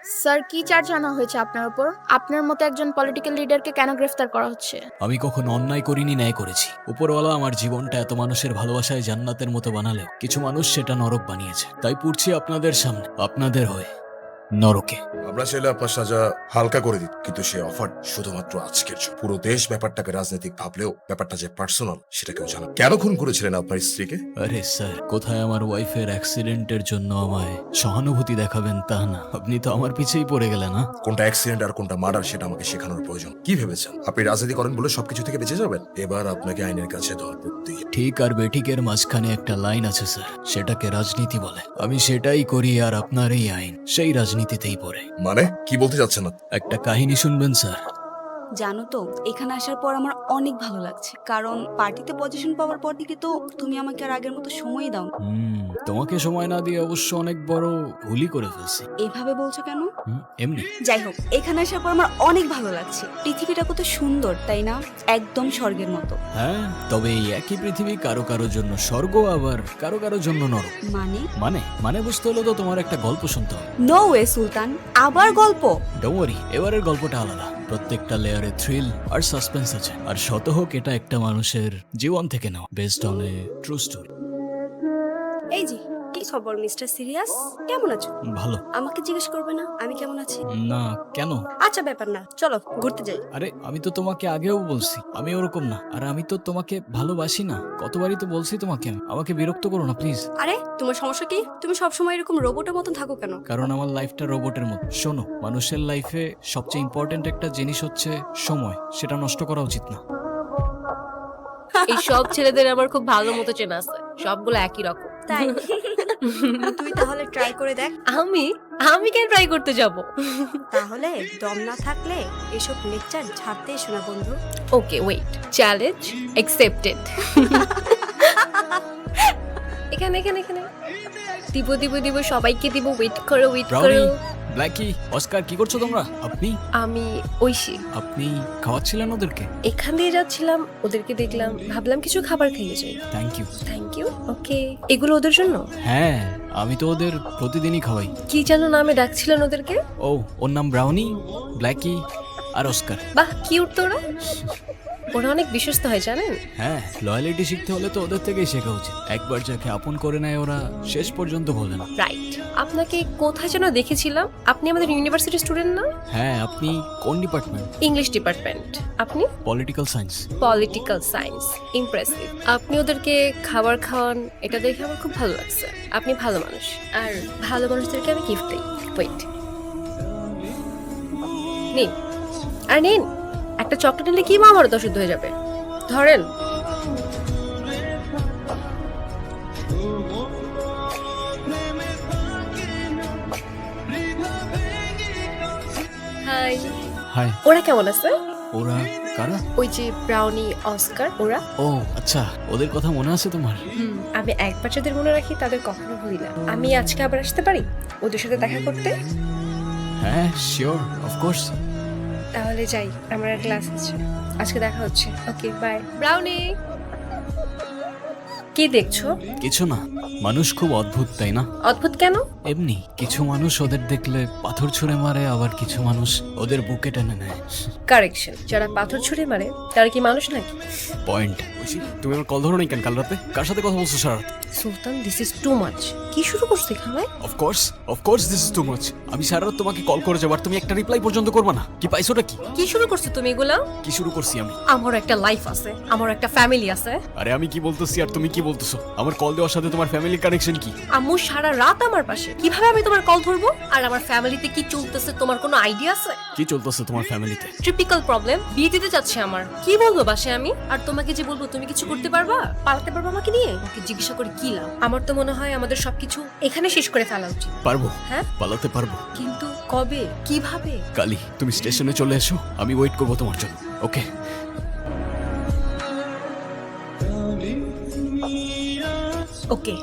Sir, কি charge আনা হয়েছে আপনার উপর? আপনার মতো একজন পলিটিক্যাল লিডারকে কেন গ্রেফতার করা হচ্ছে? আমি কখনো অন্যায় করিনি, ন্যায় করেছি। উপরওয়ালা আমার জীবনটা এত মানুষের ভালোবাসায় জান্নাতের মতো বানালেও কিছু মানুষ সেটা নরক বানিয়েছে। তাই পুড়ছি আপনাদের সামনে, আপনাদের হয়ে নরকে। আমরা চাইলে আপনার সাজা হালকা করে দিত, কিন্তু সে অফার শুধুমাত্র আজকের জন্য। পুরো দেশ ব্যাপারটাকে রাজনৈতিক ভাবলেও ব্যাপারটা যে পার্সোনাল সেটা কেউ জানে না। কেন খুন করেছিলেন আপনার স্ত্রীকে? আরে স্যার, কোথায় আমার ওয়াইফের অ্যাক্সিডেন্টের জন্য আমায় সহানুভূতি দেখাবেন তা না, আপনি তো আমার পিছেই পড়ে গেলেন। না, কোনটা অ্যাক্সিডেন্ট আর কোনটা মার্ডার সেটা আমাকে শেখানোর প্রয়োজন। কি ভেবেছেন আপনি রাজনীতি করেন বলে সবকিছু থেকে বেঁচে যাবেন? এবার আপনাকে আইনের কাছে ধরা পড়তেই। ঠিক আর বেঠিকের মাঝখানে একটা লাইন আছে স্যার, সেটাকে রাজনীতি বলে। আমি সেটাই করি, আর আপনার এই আইন সেই রাজনীতিতেই পড়ে। মানে কি বলতে চাচ্ছেন না? একটা কাহিনী শুনবেন স্যার? জানো তো, এখানে আসার পর আমার অনেক ভালো লাগছে, কারণ পার্টিতে পজিশন পাওয়ার পর থেকে তো তুমি আমাকে আর আগের মতো সময়ই দাও না। তোমাকে সময় না দিয়ে অবশ্য অনেক বড় ভুলই করে ফেলছি। এভাবে বলছো কেন? এমনি। যাই হোক, এখানে আসার পর আমার অনেক ভালো লাগছে। পৃথিবীটা কত সুন্দর, তাই না? একদম স্বর্গের মতো। হ্যাঁ, তবে এই একই পৃথিবী কারো কারো জন্য স্বর্গ, আবার কারো কারো জন্য নরক। মানে মানে মানে বুঝতে হলো তো তোমার একটা গল্প শুনতে হবে। নো ওয়ে সুলতান, আবার গল্প? ডোন্ট ওয়ারি, এবারের গল্পটা আলাদা। প্রত্যেকটা লেয়ারে থ্রিল আর সাসপেন্স আছে, আর শত হোক এটা একটা মানুষের জীবন থেকে নাও, based on a true story. এই যে, কি খবর মিস্টার সিরিয়াস? কেমন আছো? ভালো। আমাকে জিজ্ঞেস করবে না আমি কেমন আছি? না, কেন? আচ্ছা, ব্যাপার না, চলো ঘুরতে যাই। আরে আমি তো তোমাকে আগেও বলছি আমি ওরকম না, আর আমি তো তোমাকে ভালোবাসি না। কতবারই তো বলছি তোমাকে, আমাকে বিরক্ত করো না প্লিজ। আরে তোমার সমস্যা কি? তুমি সবসময় এরকম রোবটের মতন থাকো কেন? কারণ আমার লাইফটা রোবটের মতো। শোনো, মানুষের লাইফে সবচেয়ে ইম্পর্টেন্ট একটা জিনিস হচ্ছে সময়, সেটা নষ্ট করা উচিত না। এই সব ছেলেদের আমার খুব ভালো মতো চেনা আছে, সবগুলো একই রকম। তাই? তুই তাহলে ট্রাই করে দেখ। আমি আমি কেন ট্রাই করতে যাব? তাহলে দম না থাকলে এসব লেকচার ছাড়তে এসো না বন্ধু। ওকে, ওয়েট, চ্যালেঞ্জ অ্যাকসেপ্টেড। এখানে এখানে এখানে দিব দিব দিব, সবাইকে দিব। ওয়েট করো, ওয়েট ব্রাউনি, করো। ব্ল্যাকি, অস্কার, কি করছো তোমরা? আপনি আমি ঐশী, আপনি খাওয়াচ্ছিলেন ওদেরকে? এখান দিয়ে যাচ্ছিলাম, ওদেরকে দেখলাম, ভাবলাম কিছু খাবার খেয়ে যাই। Thank you. Thank you. Okay, এগুলো ওদের জন্য। হ্যাঁ, আমি তো ওদের প্রতিদিনই খাওয়াই। কি যেন নামে ডাকছিলেন ওদেরকে? ও, ওর নাম ব্রাউনি, ব্ল্যাকি আর অস্কার। বাহ, কিউট তো ওরা। ওরা অনেক বিশ্বস্ত হয় জানেন। হ্যাঁ, লয়ালিটি শিখতে হলে তো ওদের থেকেই শেখা উচিত। একবার যাকে আপন করে নেয় ওরা শেষ পর্যন্ত ভোলে না। রাইট। আপনাকে কোথায় যেন দেখেছিলাম, আপনি আমাদের ইউনিভার্সিটি স্টুডেন্ট না? হ্যাঁ, আপনি কোন ডিপার্টমেন্ট? English department. আপনি? Political science. Political science. Impressive. আপনি ওদেরকে খাবার খাওয়ান, এটা দেখে আমার খুব ভালো লাগছে। আপনি ভালো মানুষ, আর ভালো মানুষদেরকে আমি গিফট দিই। ওয়েট, নিন। আর নিন, একটা চকলেট নিলে কি মহাভারত অশুদ্ধ হয়ে যাবে। ধরেন। হাই। হাই। ওরা কেমন আছে? ওরা কারা? ওই যে ব্রাউনি, অস্কার, ওরা। ও আচ্ছা, ওদের কথা মনে আছে তোমার? আমি একবার যাদের মনে রাখি তাদের কখনো ভুলি না। আমি আজকে আবার আসতে পারি ওদের সাথে দেখা করতে? হ্যাঁ, শিওর, অফকোর্স। তাহলে যাই, আমার ক্লাস আছে, আজকে দেখা হচ্ছে। ওকে, বাই। ব্রাউনি, কি দেখছো? কিছু না, মানুষ খুব অদ্ভুত তাই না? অদ্ভুত কেন? এমনি কিছু মানুষ ওদের দেখলে পাথর ছুঁড়ে মারে, আবার কিছু মানুষ ওদের বুকে টেনে নেয়। কারেকশন, যারা পাথর ছুঁড়ে মারে তারা কি মানুষ নাকি? পয়েন্ট। তুমি আমার কল ধরো নাই কেন কাল রাতে? কার সাথে কথা বলছো সারা রাত? সুলতান, দিস ইজ টু মাচ। কি শুরু করছো এখানে? Of course this is too much. আমি সারা রাত তোমাকে কল করে যাবার, তুমি একটা রিপ্লাই পর্যন্ত করবা না। কি পাইছোটা কি? কি শুরু করছো তুমি এগুলা? কি শুরু করছি আমি? আমার একটা লাইফ আছে, আমার একটা ফ্যামিলি আছে। আরে আমি কি বলতেছি আর তুমি কি বলতেছো? আমার কল দেওয়ার সাথে তোমার ফ্যামিলি কানেকশন কি? আম্মু সারা রাত আমার পাশে, কিভাবে আমি তোমার কল ধরবো? আর আমার ফ্যামিলিতে কি চলতেছে তোমার কোনো আইডিয়া আছে? কি চলতেছে তোমার ফ্যামিলিতে? ট্রিপিক্যাল প্রবলেম, বিয়ে দিতে যাচ্ছে আমার। কি বলবো বাসে আমি? আর তোমাকে যে বলবো তুমি কিছু করতে পারবা, পালাতে পারবা আমাকে নিয়ে? ওকে জিজ্ঞাসা করে কি লাভ? আমার তো মনে হয় আমাদের সবকিছু এখানে শেষ করে ফেলা উচিত। পারবো, হ্যাঁ পালাতে পারবো, কিন্তু কবে, কিভাবে? কালি তুমি স্টেশনে চলে এসো, আমি ওয়েট করবো তোমার জন্য। ওকে? ওকে,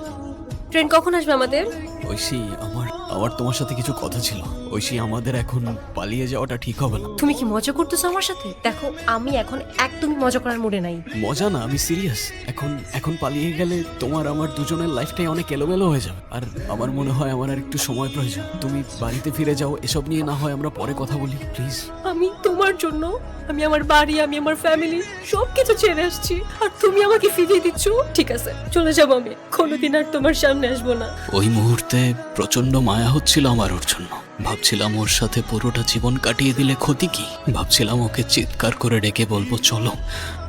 ট্রেন কখন আসবে আমাদের? ঐশী, আমার আমার তোমার সাথে কিছু কথা ছিল। ঐশী আমাদের এখন পালিয়ে যাওয়াটা ঠিক হবে না। তুমি কি মজা করতেছো আমার সাথে? দেখো আমি এখন একদমই মজা করার মুডে নাই। মজা না, আমি সিরিয়াস। এখন পালিয়ে গেলে তোমার আমার দুজনের লাইফটাই অনেক এলোমেলো হয়ে যাবে। আর আমার মনে হয় আমার আর একটু সময় প্রয়োজন। তুমি বাড়িতে ফিরে যাও, এসব নিয়ে না হয় আমরা পরে কথা বলি, প্লিজ। আমি তোমার জন্য আমি আমার বাড়ি, আমি আমার ফ্যামিলি সবকিছু ছেড়ে আসছি, আর তুমি আমাকে ফিরিয়ে দিচ্ছ। ঠিক আছে, চলে যাবো আমি, কোনোদিন আর তোমার সামনে আসবো না। ওই মুহূর্তে প্রচন্ড মায়া হচ্ছিল আমার ওর জন্য। ভাবছিলাম ওর সাথে পুরোটা জীবন কাটিয়ে দিলে ক্ষতি কি। ভাবছিলাম ওকে চিৎকার করে ডেকে বলবো চলো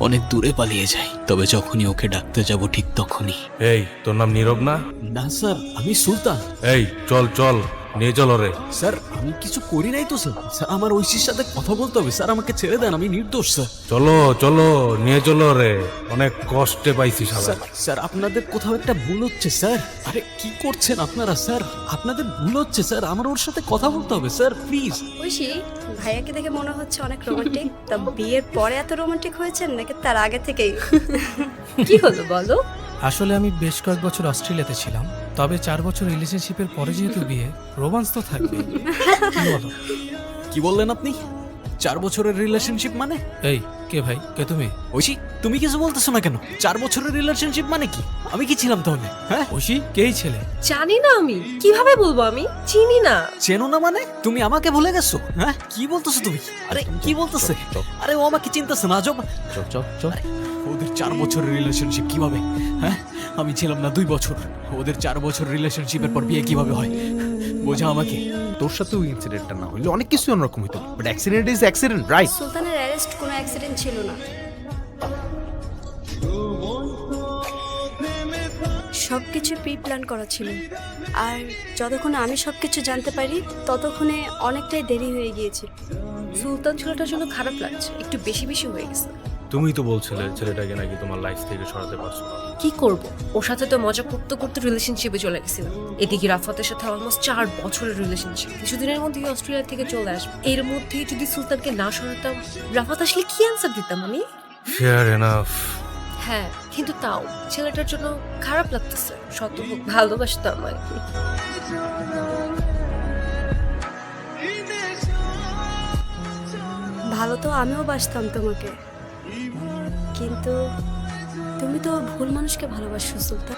অনেক দূরে পালিয়ে যাই। তবে যখনই ওকে ডাকতে যাব ঠিক তখনই। এই তোর নাম নীরব না? না স্যার, আমি সুলতান। এই চল চল, নিয়ে চল রে। স্যার আমি কিছু করি নাই তো স্যার। স্যার আমার ঐশীর সাথে কথা বলতে হবে স্যার, আমাকে ছেড়ে দেন, আমি নির্দোষ স্যার। চলো চলো, নিয়ে চলো রে, অনেক কষ্টে পাইছি শালা। স্যার স্যার আপনাদের কোথাও একটা ভুল হচ্ছে স্যার। আরে কি করছেন আপনারা স্যার? আপনাদের ভুল হচ্ছে স্যার, আমার ওর সাথে কথা বলতে হবে স্যার, প্লিজ। ঐশী, ভাইয়াকে দেখে মনে হচ্ছে অনেক রোমান্টিক। তা বিয়ের পরে এত রোমান্টিক হয়েছেন নাকি তার আগে থেকেই? কি হলো বলো? আসলে আমি বেশ কয়েক বছর অস্ট্রেলিয়াতে ছিলাম, তবে 4 বছর রিলেশনশিপের পরে যেহেতু বিয়ে, রোমান্স তো থাকবে। কি বলো? কি বললেন আপনি? 4 বছরের রিলেশনশিপ মানে? এই কে ভাই, কে তুমি? ঐশী তুমি কিছু বলতেছো না কেন? 4 বছরের রিলেশনশিপ মানে কি? আমি কি ছিলাম তাহলে? হ্যাঁ ঐশী কেই ছেলে? জানি না, আমি কিভাবে বলবো, আমি চিনি না। চেনো না মানে? তুমি আমাকে ভুলে গেছো? হ্যাঁ কি বলতেছো তুমি? আরে কি বলতেছে? আরে ও আমাকে চিনতেছে না। আজব। চল। ওদের 4 বছরের রিলেশনশিপ কিভাবে? হ্যাঁ আমি ছিলাম না 2 বছর। ওদের 4 বছর রিলেশনশিপের পর বিয়ে কিভাবে হয়? বোঝা আমাকে। তোর সাথে ওই ইনসিডেন্টটা না হইলে অনেক কিছু অন্যরকম হইতো, but accident is accident, right? সুলতানের অ্যারেস্ট কোনো অ্যাক্সিডেন্ট ছিল না। সবকিছু প্রি প্ল্যান করা ছিল, আর যতক্ষণে আমি সবকিছু জানতে পারি ততক্ষণে অনেকটাই দেরি হয়ে গিয়েছিল। সুলতান ছেলেটার জন্য খারাপ লাগছে, একটু বেশি বেশি হয়ে গেছে। তুমি তো বলছিলে ছেলেটাকে নাকি তোমার লাইফ থেকে সরাতে পারছো না। কি করব, ওর সাথে তো মজা করতে করতে রিলেশনশিপে চলে গেছিলাম। এদিকে রাফাতের সাথে অলমোস্ট 4 বছরের রিলেশনশিপ, কিছুদিনের মধ্যেই অস্ট্রেলিয়া থেকে চলে আসবে। এর মধ্যে যদি সুলতানকে না সরাতাম, রাফাত আসলে কি অ্যান্সার দিতাম আমি? Fair enough. হ্যাঁ, কিন্তু তাও ছেলেটার জন্য খারাপ লাগতেছে। শত হোক ভালোবাসতাম আর কি। ভালো তো আমিও বাসতাম তোমাকে, কিন্তু তুমি তো ভুল মানুষকে ভালোবাসো সুলতান।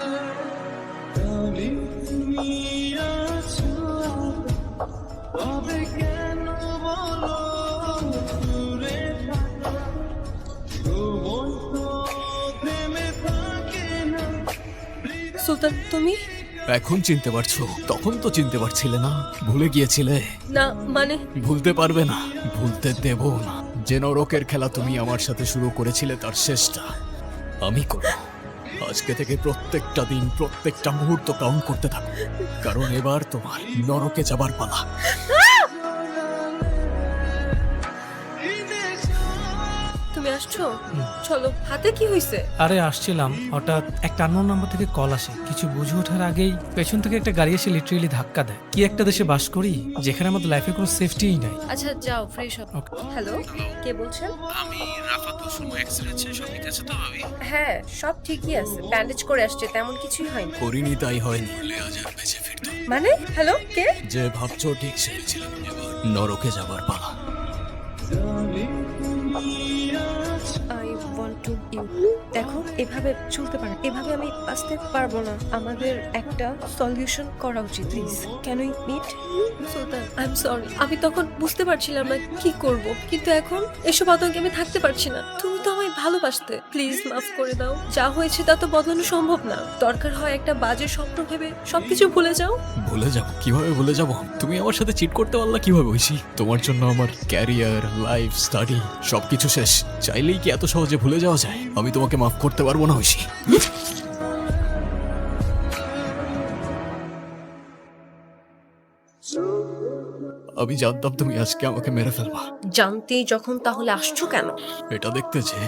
সুলতান তুমি? এখন চিনতে পারছো? তখন তো চিনতে পারছিলে না, ভুলে গিয়েছিলে। না মানে? ভুলতে পারবে না, ভুলতে দেব না। যে নরকের খেলা তুমি আমার সাথে শুরু করেছিলে তার শেষটা আমি করব। আজকে থেকে প্রত্যেকটা দিন, প্রত্যেকটা মুহূর্ত কাউন্ট করতে থাকো, কারণ এবার তোমার নরকে যাবার পালা। তুমি আসছো? চলো। হাতে কি হয়েছে? আরে আসছিলাম, হঠাৎ একটা আননোন নাম্বার থেকে কল আসে। কিছু বুঝে ওঠার আগেই পেছন থেকে একটা গাড়ি এসে লিটারেলি ধাক্কা দেয়। কি একটা দেশে বাস করি যেখানে আমাদের লাইফে কোনো সেফটিই নাই। আচ্ছা যাও, ফ্রেশ হও। Okay. হ্যালো, কে বলছেন? আমি রাফাত হোসেন, অ্যাক্সিডেন্ট শেষ সব ঠিক আছে তো ভাবি? হ্যাঁ, সব ঠিকই আছে, ব্যান্ডেজ করে আসছে, তেমন কিছুই হয়নি। করিনি তাই হয়নি, বলে আজ আর বেঁচে ফিরত। মানে? হ্যালো, কে? যে ভাবছো ঠিক সেই ছিল, এবার নরকে যাবার পালা। I want to you. দেখো, এভাবে চলতে পারে, এভাবে আমি বাঁচতে পারবো না। আমাদের একটা সলিউশন করা উচিত, please. Can we meet? Sultan, I am sorry, আমি তখন বুঝতে পারছিলাম না কি করব, কিন্তু এখন এসব আতঙ্কে আমি থাকতে পারছি না। তুমি তো আমায় ভালোবাসতে, প্লিজ মাফ করে দাও। যা হয়েছে তা তো বদলানো সম্ভব না। দরকার হয় একটা বাজে স্বপ্ন ভেবে সবকিছু ভুলে যাও। ভুলে যাব? কিভাবে ভুলে যাব? তুমি আমার সাথে চিট করতে পারলা কিভাবে ঐশী? তোমার জন্য আমার ক্যারিয়ার, লাইফ, স্টাডি সবকিছু শেষ। চাইলেই কি এত সহজে ভুলে যাওয়া যায়? আমি তোমাকে মাফ করতে পারবো না ঐশী। আমি জানতাম তুমি আজকে আমাকে মেরে ফেলবা। জানতেই যখন তাহলে আসছো কেন? এটা দেখতে যে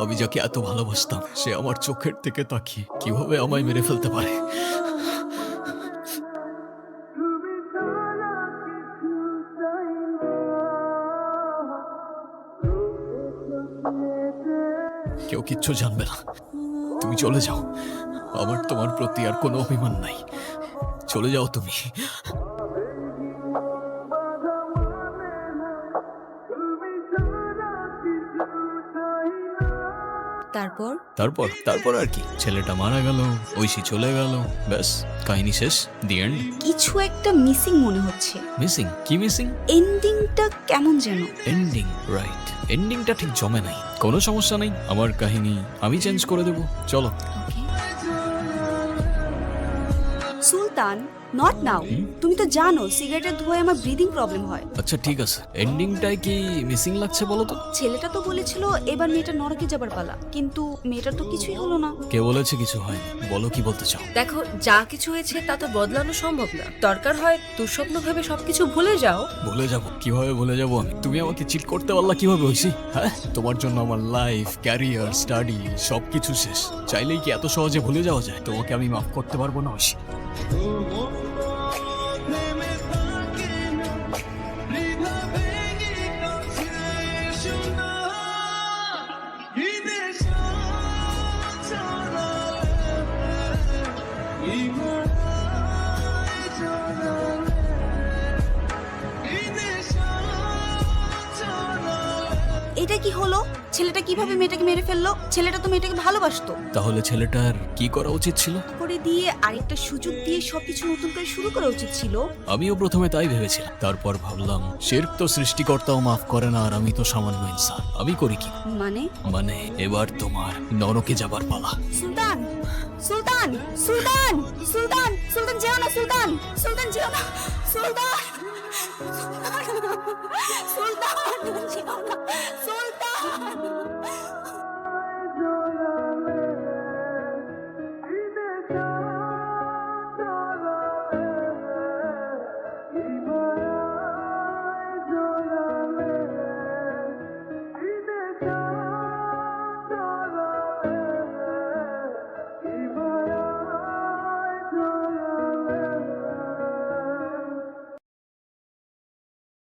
আমি যাকে এত ভালোবাসতাম সে আমার চোখের দিকে তাকিয়ে কিভাবে আমায় মেরে ফেলতে পারে। কেউ কিচ্ছু জানবে না, তুমি চলে যাও। আমার তোমার প্রতি আর কোনো অভিমান নাই, চলে যাও তুমি। তারপর তারপর আর কি, ছেলেটা মারা গেল, ঐশী চলে গেল, ব্যাস কাহিনী শেষ, দি এন্ড। কিছু একটা মিসিং মনে হচ্ছে। মিসিং? কি মিসিং? এন্ডিংটা কেমন যেন। এন্ডিং, রাইট, এন্ডিংটা ঠিক জমে নাই। কোনো সমস্যা নেই, আমার কাহিনী আমি চেঞ্জ করে দেব, চলো। সুলতান, নট নাও। তুমি তো জানো সিগারেটের ধোঁয়ায় আমার ব্রিদিং প্রবলেম হয়। আচ্ছা ঠিক আছে, এন্ডিংটাই কি মিসিং লাগছে বলো তো? ছেলেটা তো বলেছিল এবার মেয়েটা নরকে যাবার পালা, কিন্তু মেয়েটার তো কিছুই হলো না। কে বলেছে কিছু হয়নি? বলো কি বলতে চাও। দেখো, যা কিছু হয়েছে তা তো বদলানো সম্ভব না। দরকার হয় দুঃস্বপ্ন ভেবে সবকিছু ভুলে যাও। ভুলে যাব? কিভাবে ভুলে যাব আমি? তুমি আমাকে চিট করতে পারলা কিভাবে হইছি? হ্যাঁ, তোমার জন্য আমার লাইফ, ক্যারিয়ার, স্টাডি সবকিছু শেষ। চাইলেই কি এত সহজে ভুলে যাওয়া যায়? তোমাকে আমি মাফ করতে পারবো না ঐশী। এটা কি হলো? ছেলেটা কিভাবে মেয়েটাকে মেরে ফেললো? ছেলেটা তো মেয়েটাকে ভালোবাসতো। তাহলে ছেলেটার কি করা উচিত ছিল? করে দিয়ে আরেকটা সুযোগ দিয়ে সবকিছু নতুন করে শুরু করা উচিত ছিল। আমিও প্রথমে তাই ভেবেছিলাম, তারপর ভাবলাম শিরক তো সৃষ্টিকর্তাও মাফ করে না, আর আমি তো সামান্য ইনসান, আমি করি কি? মানে এবার তোমার নরকে যাবার পালা। সুলতান, সুলতান, সুলতান, সুলতান, সুলতান যেও না, সুলতান, সুলতান যেও না, সুলতান, সুলতান যেও না, সুলতান।